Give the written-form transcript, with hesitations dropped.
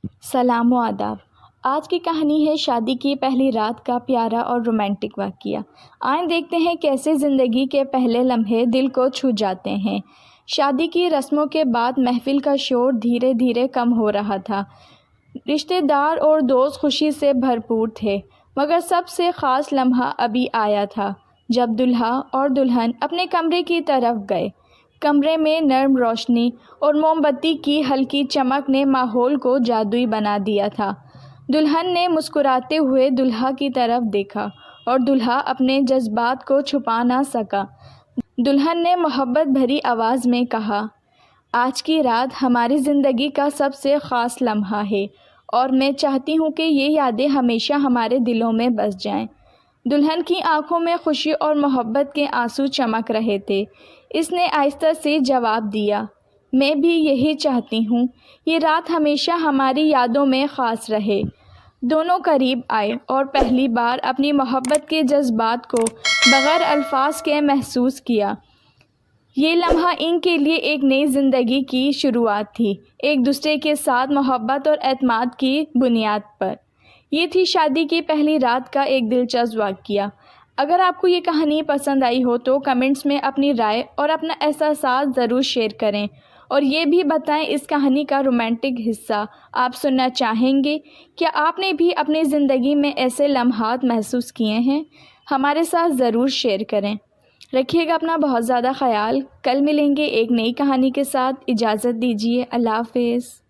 سلام و آداب۔ آج کی کہانی ہے شادی کی پہلی رات کا پیارا اور رومانٹک واقعہ۔ آئیں دیکھتے ہیں کیسے زندگی کے پہلے لمحے دل کو چھو جاتے ہیں۔ شادی کی رسموں کے بعد محفل کا شور دھیرے دھیرے کم ہو رہا تھا۔ رشتہ دار اور دوست خوشی سے بھرپور تھے، مگر سب سے خاص لمحہ ابھی آیا تھا جب دلہا اور دلہن اپنے کمرے کی طرف گئے۔ کمرے میں نرم روشنی اور موم بتی کی ہلکی چمک نے ماحول کو جادوئی بنا دیا تھا۔ دلہن نے مسکراتے ہوئے دلہا کی طرف دیکھا اور دلہا اپنے جذبات کو چھپا نہ سکا۔ دلہن نے محبت بھری آواز میں کہا، آج کی رات ہماری زندگی کا سب سے خاص لمحہ ہے اور میں چاہتی ہوں کہ یہ یادیں ہمیشہ ہمارے دلوں میں بس جائیں۔ دلہن کی آنکھوں میں خوشی اور محبت کے آنسو چمک رہے تھے۔ اس نے آہستہ سے جواب دیا، میں بھی یہی چاہتی ہوں، یہ رات ہمیشہ ہماری یادوں میں خاص رہے۔ دونوں قریب آئے اور پہلی بار اپنی محبت کے جذبات کو بغیر الفاظ کے محسوس کیا۔ یہ لمحہ ان کے لیے ایک نئی زندگی کی شروعات تھی، ایک دوسرے کے ساتھ محبت اور اعتماد کی بنیاد پر۔ یہ تھی شادی کی پہلی رات کا ایک دلچسپ واقعہ۔ اگر آپ کو یہ کہانی پسند آئی ہو تو کمنٹس میں اپنی رائے اور اپنا احساسات ضرور شیئر کریں، اور یہ بھی بتائیں اس کہانی کا رومانٹک حصہ آپ سننا چاہیں گے۔ کیا آپ نے بھی اپنی زندگی میں ایسے لمحات محسوس کیے ہیں؟ ہمارے ساتھ ضرور شیئر کریں۔ رکھیے گا اپنا بہت زیادہ خیال۔ کل ملیں گے ایک نئی کہانی کے ساتھ۔ اجازت دیجیے، اللہ حافظ۔